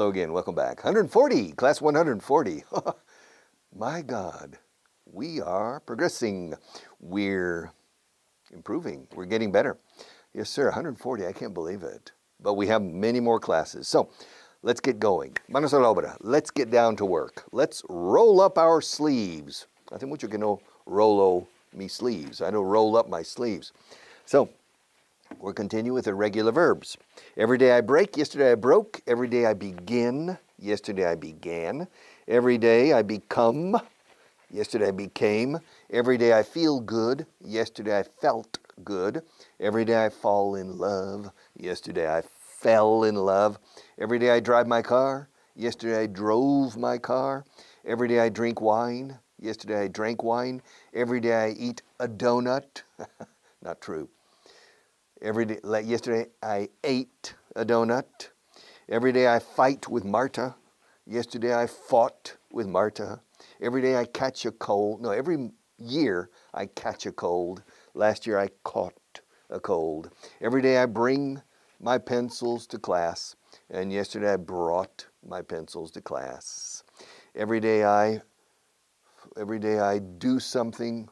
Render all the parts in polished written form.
Hello again, welcome back. 140, class 140. My God, we are progressing. We're improving. We're getting better. Yes, sir, 140, I can't believe it. But we have many more classes. So let's get going. Manos a la obra. Let's get down to work. Let's roll up our sleeves. Hace mucho que no rolo mis sleeves. I don't roll up my sleeves. So we're continuing with irregular verbs. Every day I break, yesterday I broke. Every day I begin, yesterday I began. Every day I become, yesterday I became. Every day I feel good, yesterday I felt good. Every day I fall in love, yesterday I fell in love. Every day I drive my car, yesterday I drove my car. Every day I drink wine, yesterday I drank wine. Every day I eat a donut. Not true. Every day, like yesterday, I ate a donut. Every day I fight with Marta. Yesterday I fought with Marta. Every day I catch a cold. No, every year I catch a cold. Last year I caught a cold. Every day I bring my pencils to class. And yesterday I brought my pencils to class. Every day I do something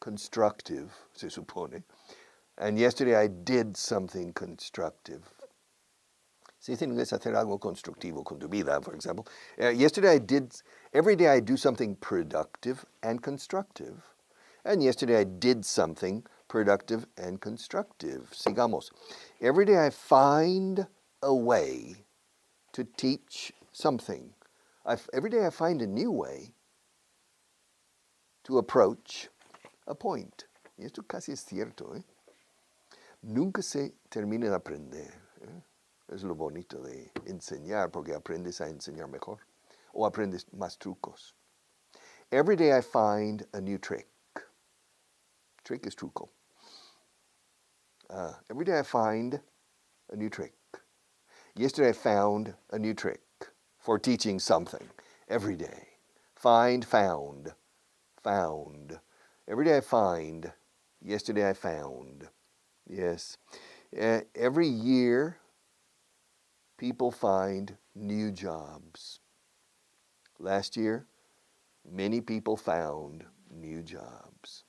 constructive, se supone. And yesterday I did something constructive. Se dice en inglés hacer algo constructivo con tu vida, for example. Every day I do something productive and constructive. And yesterday I did something productive and constructive. Sigamos. Every day I find a way to teach something. Every day I find a new way to approach a point. Y esto casi es cierto, ¿eh? Nunca se termina de aprender. Es lo bonito de enseñar, porque aprendes a enseñar mejor o aprendes más trucos. Every day I find a new trick. Trick is truco. Every day I find a new trick. Yesterday I found a new trick for teaching something. Every day. Find, found, found. Every day I find. Yesterday I found. Yes. Every year, people find new jobs. Last year, many people found new jobs.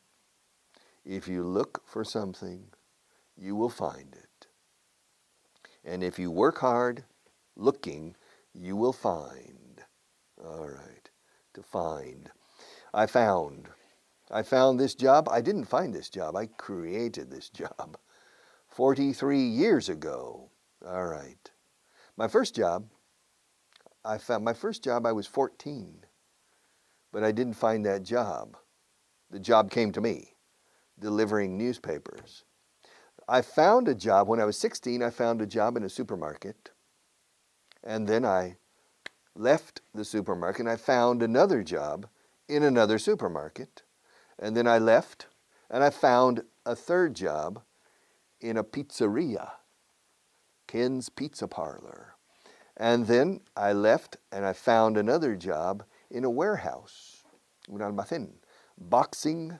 If you look for something, you will find it. And if you work hard looking, you will find. All right, to find. I found this job. I didn't find this job. I created this job 43 years ago. All right. My first job I was 14, but I didn't find that job. The job came to me, delivering newspapers. I found a job when I was 16. I found a job in a supermarket, and then I left the supermarket and I found another job in another supermarket. And then I left and I found a third job in a pizzeria, Ken's Pizza Parlor. And then I left and I found another job in a warehouse, un almacén, boxing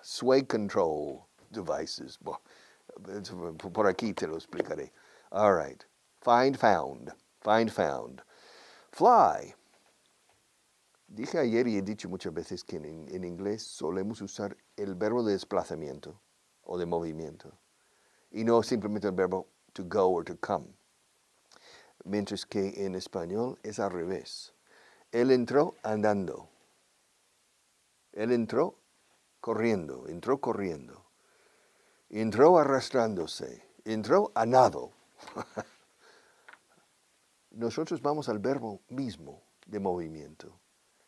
sway control devices. Por aquí te lo explicaré. All right. Find, found. Find, found. Fly. Dije ayer y he dicho muchas veces que en inglés solemos usar el verbo de desplazamiento o de movimiento y no simplemente el verbo to go or to come. Mientras que en español es al revés. Él entró andando. Él entró corriendo. Entró corriendo. Entró arrastrándose. Entró a nado. Nosotros vamos al verbo mismo de movimiento.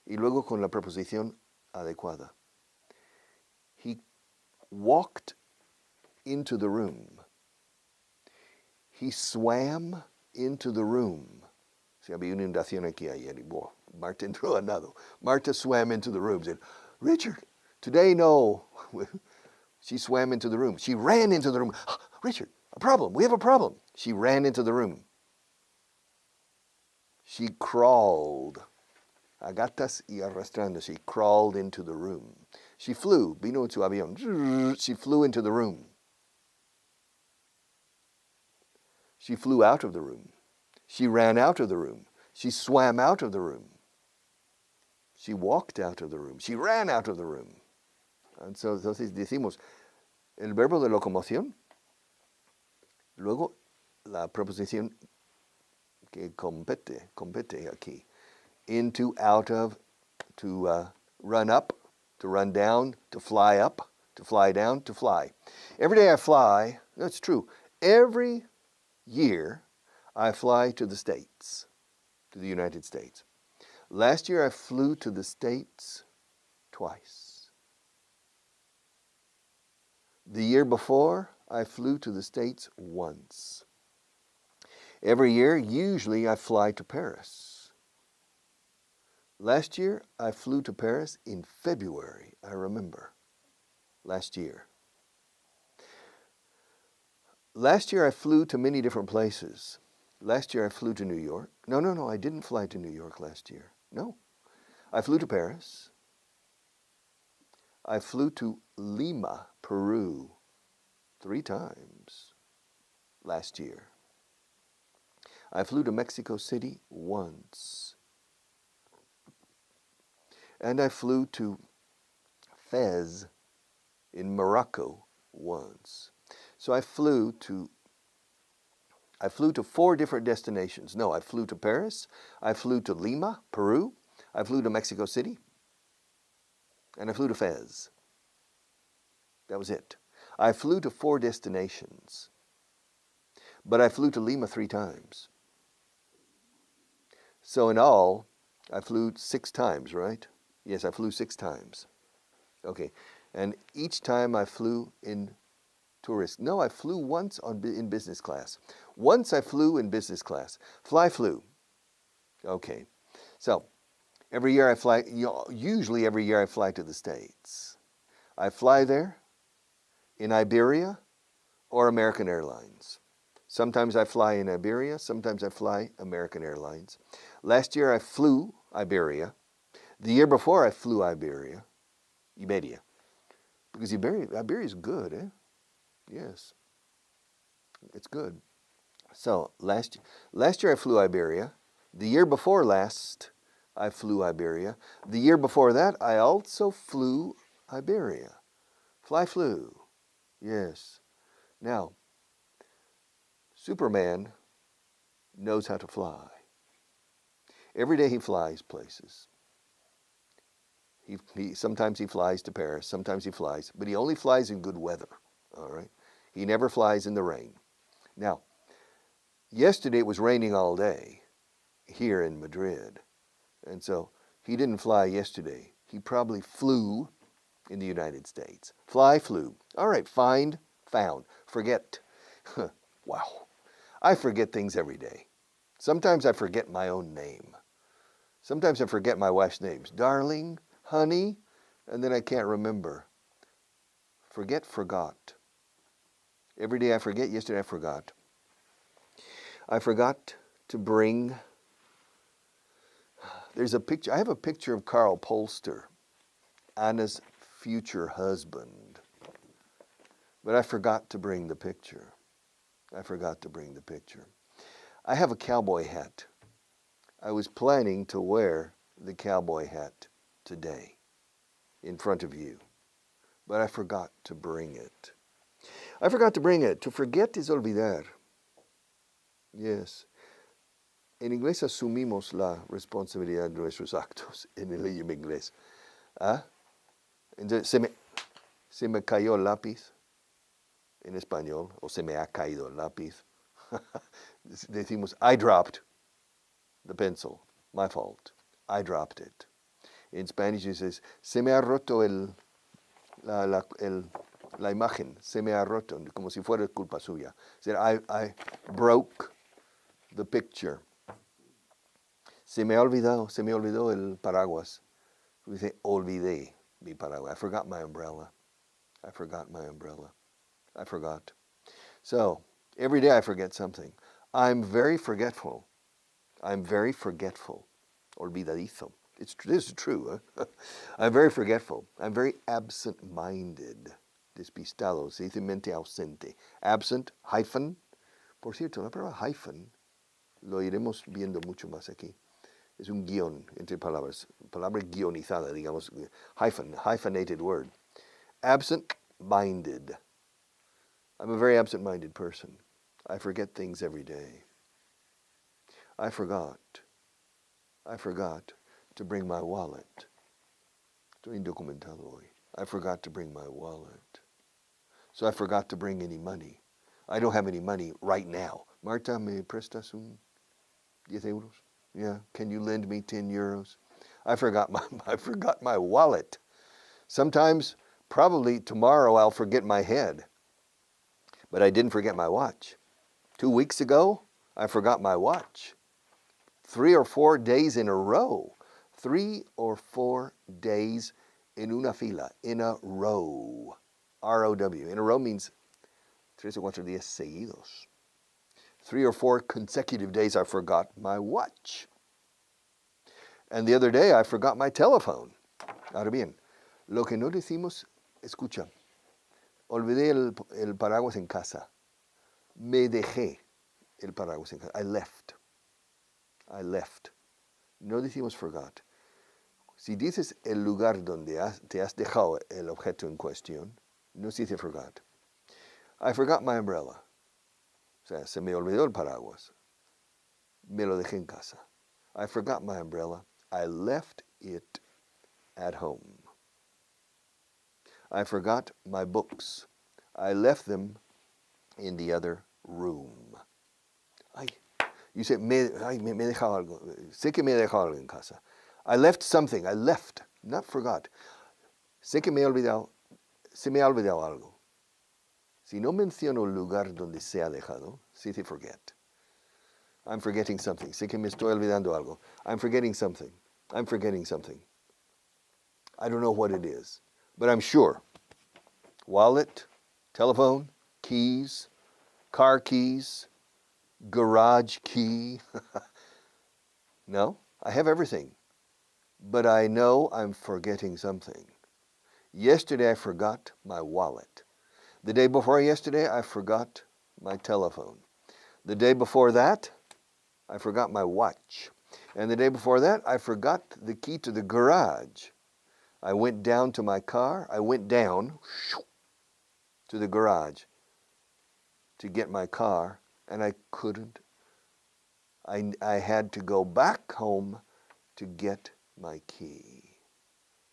Y luego con la preposición adecuada. He walked into the room. He swam into the room. Si había una inundación aquí ayer y Marta entró a nado. Marta swam into the room. Said, Richard, today no. She swam into the room. She ran into the room. Richard, a problem. We have a problem. She ran into the room. She crawled. A gatas y arrastrando. She crawled into the room. She flew. Vino su avión. She flew into the room. She flew out of the room. She ran out of the room. She swam out of the room. She walked out of the room. She ran out of the room. Entonces decimos el verbo de locomoción, luego la preposición que compete aquí, into, out of, to run up, to run down, to fly up, to fly down, to fly. Every day I fly, that's true. Every year I fly to the States, to the United States. Last year I flew to the States twice. The year before I flew to the States once. Every year, usually I fly to Paris. Last year I flew to Paris in February, I remember. Last year. Last year I flew to many different places. Last year I flew to New York. No, I didn't fly to New York last year. No. I flew to Paris. I flew to Lima, Peru, 3 times last year. I flew to Mexico City once. And I flew to Fez in Morocco once. So I flew to 4 different destinations. No, I flew to Paris, I flew to Lima, Peru, I flew to Mexico City, and I flew to Fez. That was it. I flew to 4 destinations, but I flew to Lima 3 times. So in all, I flew 6 times, right? Yes, I flew 6 times. Okay, and each time I flew in tourist. No, I flew once in business class. Once I flew in business class. Flew. Okay, so every year I fly, usually every year I fly to the States. I fly there in Iberia or American Airlines. Sometimes I fly in Iberia, sometimes I fly American Airlines. Last year I flew Iberia. The year before I flew Iberia. Because Iberia is good, eh? Yes, it's good. So last year I flew Iberia. The year before last, I flew Iberia. The year before that, I also flew Iberia. Flew. Yes. Now, Superman knows how to fly. Every day he flies places. Sometimes he flies to Paris, sometimes he flies, but he only flies in good weather, all right? He never flies in the rain. Now, yesterday it was raining all day here in Madrid, and so he didn't fly yesterday. He probably flew in the United States. Flew. All right, find, found, forget. Wow. I forget things every day. Sometimes I forget my own name. Sometimes I forget my wife's names. Darling, honey, and then I can't remember. Forgot. Every day I forget. Yesterday I forgot. I forgot to bring, there's a picture, I have a picture of Carl Polster, Anna's future husband. But I forgot to bring the picture. I have a cowboy hat. I was planning to wear the cowboy hat today in front of you, but I forgot to bring it. To forget is olvidar. Yes. En inglés asumimos la responsabilidad de nuestros actos en el idioma inglés. ¿Ah? Entonces, se me cayó el lápiz en español, o se me ha caído el lápiz. Decimos, I dropped the pencil. My fault. I dropped it. In Spanish it says, se me ha roto la imagen. Se me ha roto, como si fuera culpa suya. So I broke the picture. Se me olvidó el paraguas. We say, olvidé mi paraguas. I forgot my umbrella. I forgot. So, every day I forget something. I'm very forgetful. Olvidadizo. This is true. Huh? I'm very forgetful. I'm very absent-minded. Despistado. Se dice mente ausente. Absent, hyphen. Por cierto, la palabra hyphen Lo iremos viendo mucho más aquí. Es un guión entre palabras, palabra guionizada, digamos, hyphenated word. Absent-minded. I'm a very absent-minded person. I forget things every day. I forgot to bring my wallet. Estoy indocumentado hoy. I forgot to bring my wallet. So I forgot to bring any money. I don't have any money right now. Marta, ¿me prestas un 10 euros? Yeah, can you lend me 10 euros? I forgot my wallet. Sometimes, probably tomorrow I'll forget my head. But I didn't forget my watch. 2 weeks ago, I forgot my watch. 3 or 4 days in a row. 3 or 4 days en una fila, in a row. R-O-W. In a row means 3 or 4 días seguidos. 3 or 4 consecutive days I forgot my watch. And the other day I forgot my telephone. Ahora bien, lo que no decimos, escucha, olvidé el paraguas en casa. Me dejé el paraguas en casa. I left. No decimos forgot. Si dices el lugar donde te has dejado el objeto en cuestión, no se dice forgot. I forgot my umbrella. O sea, se me olvidó el paraguas. Me lo dejé en casa. I forgot my umbrella. I left it at home. I forgot my books. I left them in the other room. Ay, you say, me he dejado algo. Sé que me he dejado algo en casa. I left something. I left, not forgot. Sé que se me ha olvidado algo. Si no menciono el lugar donde se ha dejado, se dice forget. I'm forgetting something. Sé que me estoy olvidando algo. I'm forgetting something. I don't know what it is, but I'm sure. Wallet, telephone, keys, car keys, garage key. No, I have everything. But I know I'm forgetting something. Yesterday I forgot my wallet. The day before yesterday I forgot my telephone. The day before that I forgot my watch. And the day before that I forgot the key to the garage. I went down to my car. I went down to the garage to get my car, and I couldn't. I had to go back home to get my key,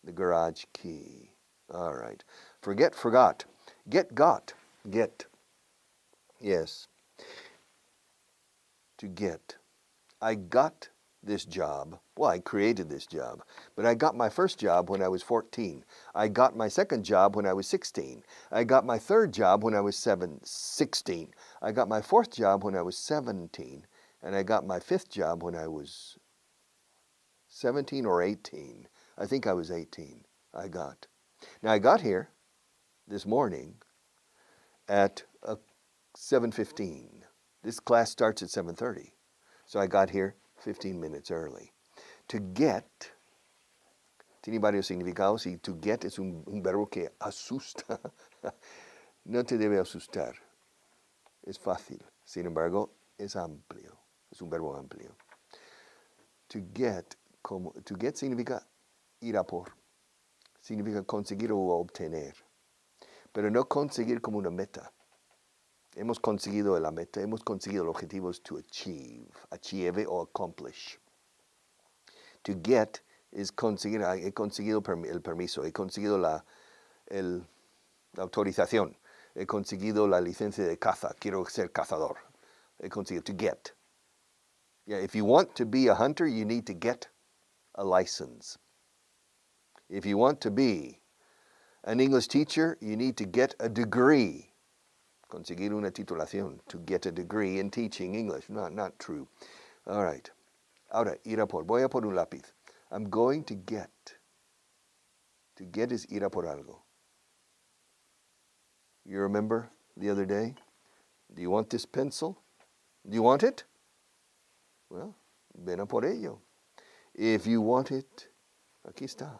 the garage key. All right. Forget, forgot. Get, got. Get. Yes. To get. I got this job. Well, I created this job. But I got my first job when I was 14. I got my second job when I was 16. I got my third job when I was 16. I got my fourth job when I was 17. And I got my fifth job when I was 17 or 18. I think I was 18. Now I got here this morning at 7:15. This class starts at 7:30. So I got here 15 minutes early. To get, tiene varios significados y to get es un verbo que asusta. No te debe asustar. Es fácil. Sin embargo, es amplio. Es un verbo amplio. To get significa ir a por. Significa conseguir o obtener. Pero no conseguir como una meta. Hemos conseguido la meta, hemos conseguido el objetivo to achieve o accomplish. To get es conseguir, he conseguido el permiso, he conseguido la autorización, he conseguido la licencia de caza, quiero ser cazador. He conseguido, to get. Yeah, if you want to be a hunter, you need to get a license. If you want to be an English teacher, you need to get a degree. Conseguir una titulación, to get a degree in teaching English. Not true. All right. Ahora, ir a por. Voy a por un lápiz. I'm going to get. To get is ir a por algo. You remember the other day? Do you want this pencil? Do you want it? Well, ven a por ello. If you want it, aquí está.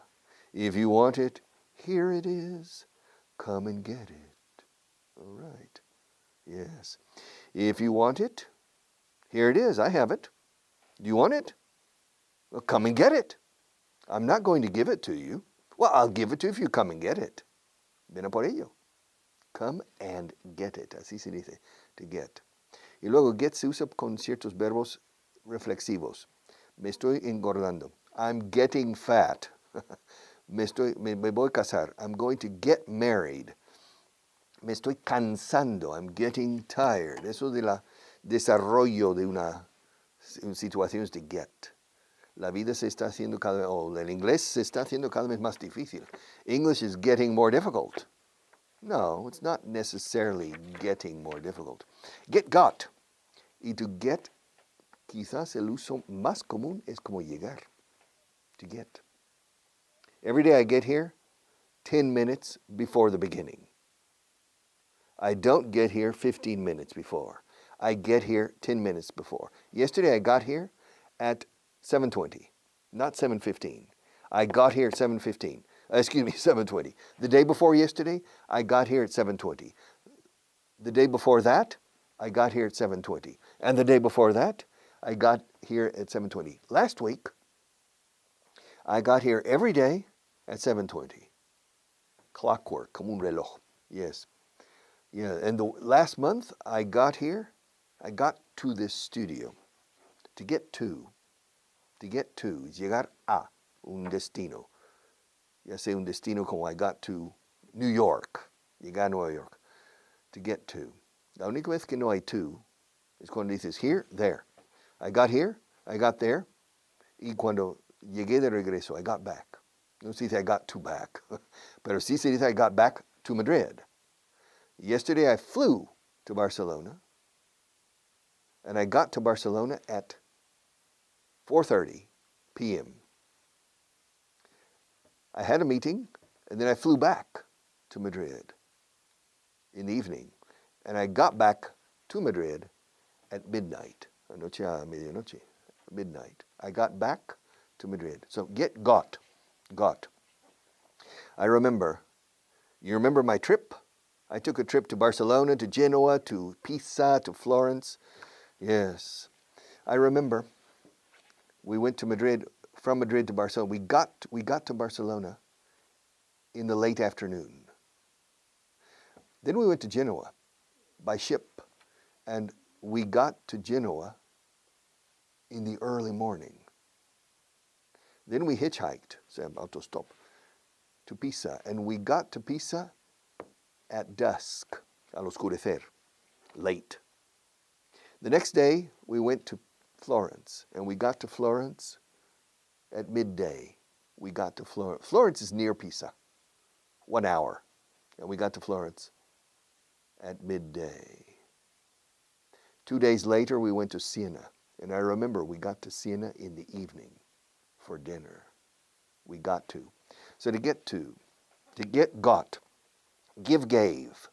If you want it, here it is. Come and get it. All right. Yes. If you want it, Here it is. I have it. Do you want it? Well, come and get it. I'm not going to give it to you. Well, I'll give it to you if you come and get it. Ven a por ello. Come and get it. Así se dice, to get. Y luego get se usa con ciertos verbos reflexivos. Me estoy engordando. I'm getting fat. me voy a casar. I'm going to get married. Me estoy cansando. I'm getting tired. Eso de la desarrollo de una situación es de get. La vida se está haciendo cada vez, o el inglés se está haciendo cada vez más difícil. English is getting more difficult. No, it's not necessarily getting more difficult. Get got. Y to get, quizás el uso más común es como llegar. To get. Every day I get here 10 minutes before the beginning. I don't get here 15 minutes before. I get here 10 minutes before. Yesterday I got here at 7:20, not 7:15. I got here at 7:15. Excuse me, 7:20. The day before yesterday, I got here at 7:20. The day before that, I got here at 7:20. And the day before that, I got here at 7:20. Last week, I got here every day at 7:20. Clockwork, como un reloj. Yes. Yeah, and the last month, I got to this studio. To get to is llegar a un destino. Ya sea un destino como I got to New York, llegar a Nueva York. To get to. La única vez que no hay to es cuando dices here, there. I got here, I got there, y cuando llegué de regreso, I got back. No se dice I got to back, pero sí se dice I got back to Madrid. Yesterday I flew to Barcelona, and I got to Barcelona at 4:30 p.m. I had a meeting, and then I flew back to Madrid in the evening, and I got back to Madrid at midnight. Anoche a medianoche, midnight. I got back to Madrid. So get got. I remember. You remember my trip? I took a trip to Barcelona, to Genoa, to Pisa, to Florence. Yes. I remember. We went to Madrid, from Madrid to Barcelona. We got to Barcelona in the late afternoon. Then we went to Genoa by ship, and we got to Genoa in the early morning. Then we hitchhiked, autostop, to Pisa, and we got to Pisa at dusk, al oscurecer, late. The next day, we went to Florence, and we got to Florence at midday. We got to Florence. Florence is near Pisa, 1 hour, and we got to Florence at midday. 2 days later, we went to Siena, and I remember we got to Siena in the evening for dinner. We got to. So to get got, give, gave.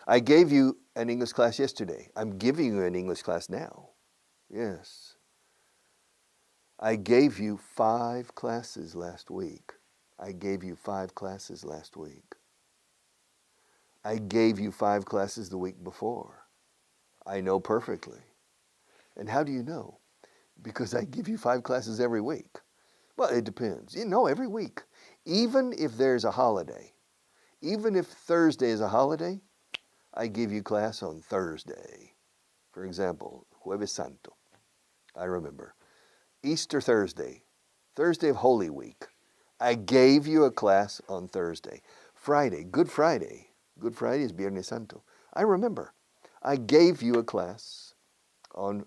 I gave you an English class yesterday. I'm giving you an English class now. Yes. I gave you 5 classes last week. I gave you 5 classes last week. I gave you 5 classes the week before. I know perfectly. And how do you know? Because I give you 5 classes every week. Well, it depends. You know, every week. Even if there's a holiday, even if Thursday is a holiday, I give you class on Thursday. For example, Jueves Santo. I remember. Easter Thursday, Thursday of Holy Week. I gave you a class on Thursday. Friday, Good Friday. Good Friday is Viernes Santo. I remember. I gave you a class on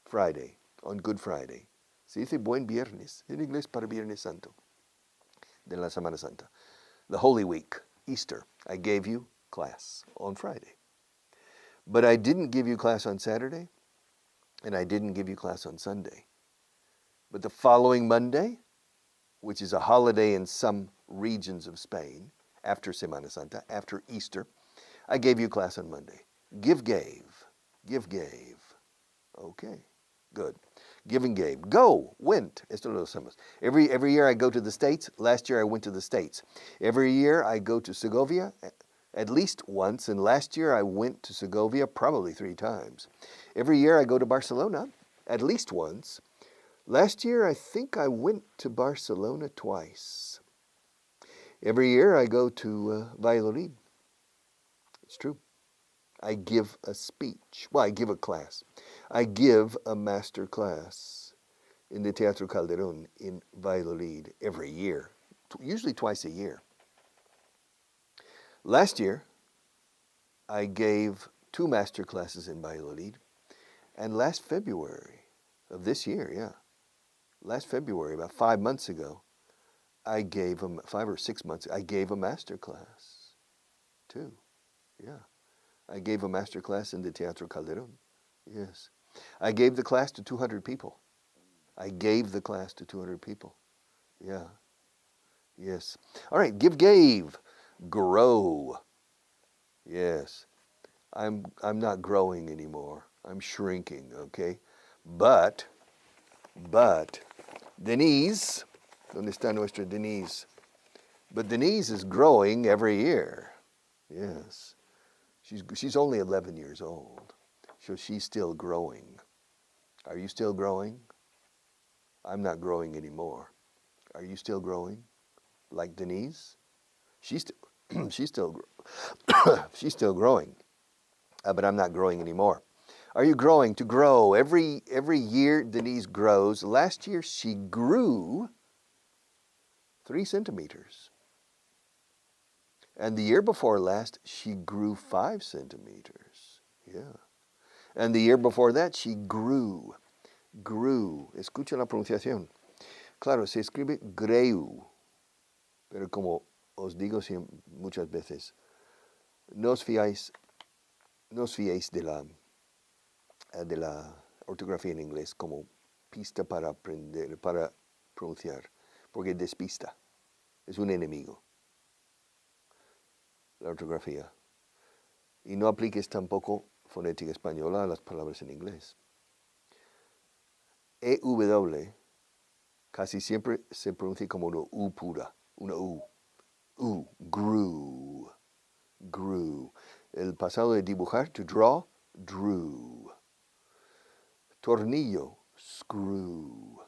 Friday, on Good Friday. Se dice Buen Viernes, en inglés para Viernes Santo, de la Semana Santa. The Holy Week, Easter, I gave you class on Friday. But I didn't give you class on Saturday, and I didn't give you class on Sunday. But the following Monday, which is a holiday in some regions of Spain, after Semana Santa, after Easter, I gave you class on Monday. Give, gave. Give, gave. Okay, good. Give and gave. Go, went. Esto lo hacemos. Every year I go to the States. Last year I went to the States. Every year I go to Segovia. at least once, and last year I went to Segovia probably 3 times. Every year I go to Barcelona at least once. Last year I think I went to Barcelona twice. Every year I go to Valladolid. It's true. I give a speech. Well, I give a class. I give a master class in the Teatro Calderón in Valladolid every year, usually twice a year. Last year, I gave 2 master classes in Valladolid, and last February of this year, last February, about 5 months ago, I gave them 5 or 6 months. I gave a master class too. Yeah, I gave a master class in the Teatro Calderón. Yes, I gave the class to 200 people. I gave the class to 200 people. Yeah. Yes. All right. Gave. Grow. Yes. I'm not growing anymore. I'm shrinking. Okay. But Denise, ¿dónde está nuestra Denise? But Denise is growing every year. Yes. She's only 11 years old, so she's still growing. Are you still growing? I'm not growing anymore. Are you still growing? Like Denise? She's still growing, but I'm not growing anymore. Are you growing? To grow. Every year Denise grows. Last year she grew 3 centimeters. And the year before last she grew 5 centimeters. Yeah. And the year before that she grew. Escucha la pronunciación. Claro, se escribe greu. Pero como os digo muchas veces, no os fiéis de la ortografía en inglés como pista para aprender, para pronunciar, porque despista, es un enemigo, la ortografía. Y no apliques tampoco fonética española a las palabras en inglés. EW casi siempre se pronuncia como una U pura, una U. Grew. El pasado de dibujar, to draw, drew. Tornillo, screw.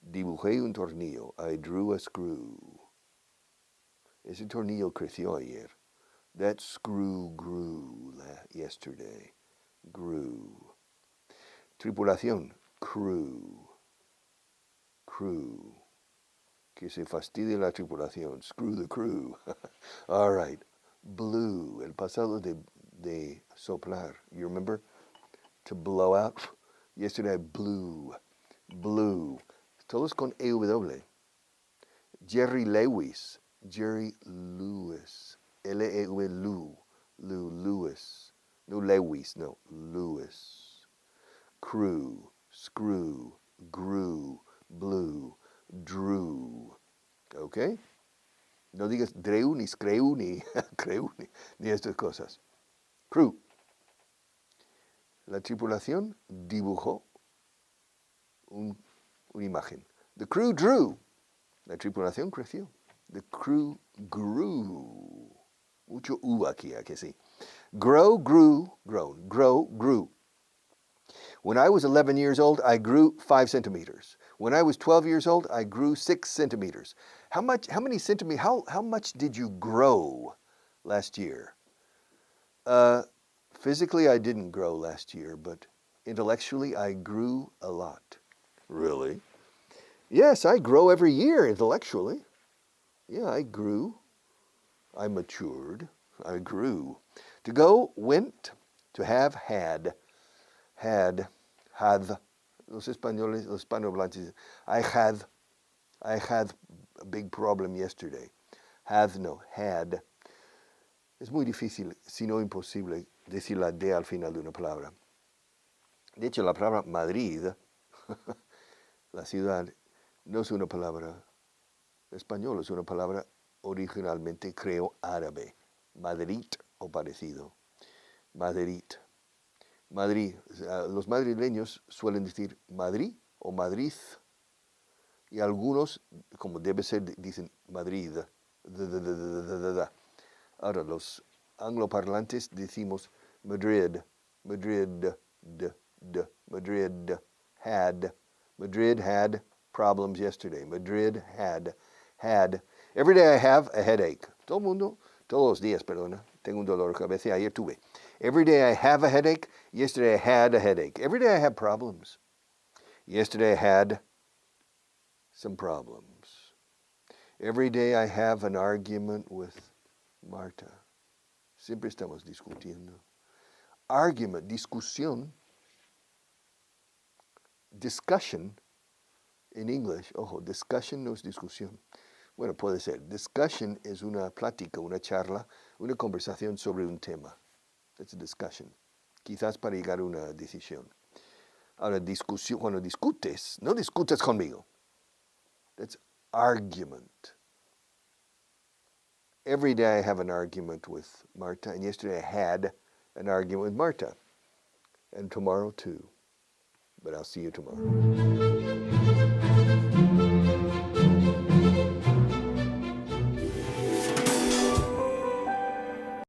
Dibujé un tornillo, I drew a screw. Ese tornillo creció ayer. That screw grew yesterday. Grew. Tripulación, crew. Que se fastidie la tripulación. Screw the crew. All right. Blew. El pasado de soplar. You remember? To blow out. Yesterday I blew. Todos con EW. Jerry Lewis. L-E-W, Lewis. No Lewis, no. Lewis. Crew. Screw. Grew. Blew. Drew. ¿Ok? No digas drew ni screw ni ni estas cosas. Crew. La tripulación dibujó una imagen. The crew drew. La tripulación creció. The crew grew. Mucho U aquí, ¿a que sí? Grow, grew, grown. Grow, grew. When I was 11 years old, I grew 5 centimeters. When I was 12 years old, I grew 6 centimeters. How much did you grow last year? Physically, I didn't grow last year, but intellectually, I grew a lot. Really? Yes, I grow every year intellectually. Yeah, I grew. I matured. I grew. To go, went. To have, had. Had. Los hispanohablantes. I had a big problem yesterday. Had, no, had. Es muy difícil, si no imposible, decir la D al final de una palabra. De hecho, la palabra Madrid, la ciudad, no es una palabra española, es una palabra originalmente, creo, árabe. Madrid o parecido. Madrid. Los madrileños suelen decir Madrid o Madrid, y algunos, como debe ser, dicen Madrid. Ahora, los angloparlantes decimos Madrid, Madrid, Madrid, had. Madrid had problems yesterday. Madrid had. Every day I have a headache. Todo el mundo, todos los días, perdona, tengo un dolor de cabeza. Ayer tuve. Every day I have a headache. Yesterday I had a headache. Every day I have problems. Yesterday I had some problems. Every day I have an argument with Marta. Siempre estamos discutiendo. Argument, discusión, discussion in English. Ojo, discussion no es discusión. Bueno, puede ser. Discussion es una plática, una charla, una conversación sobre un tema. That's a discussion. Quizás para llegar a una decisión. Ahora, discusión, cuando discutes, no discutes conmigo. That's argument. Every day I have an argument with Marta, and yesterday I had an argument with Marta, and tomorrow too. But I'll see you tomorrow.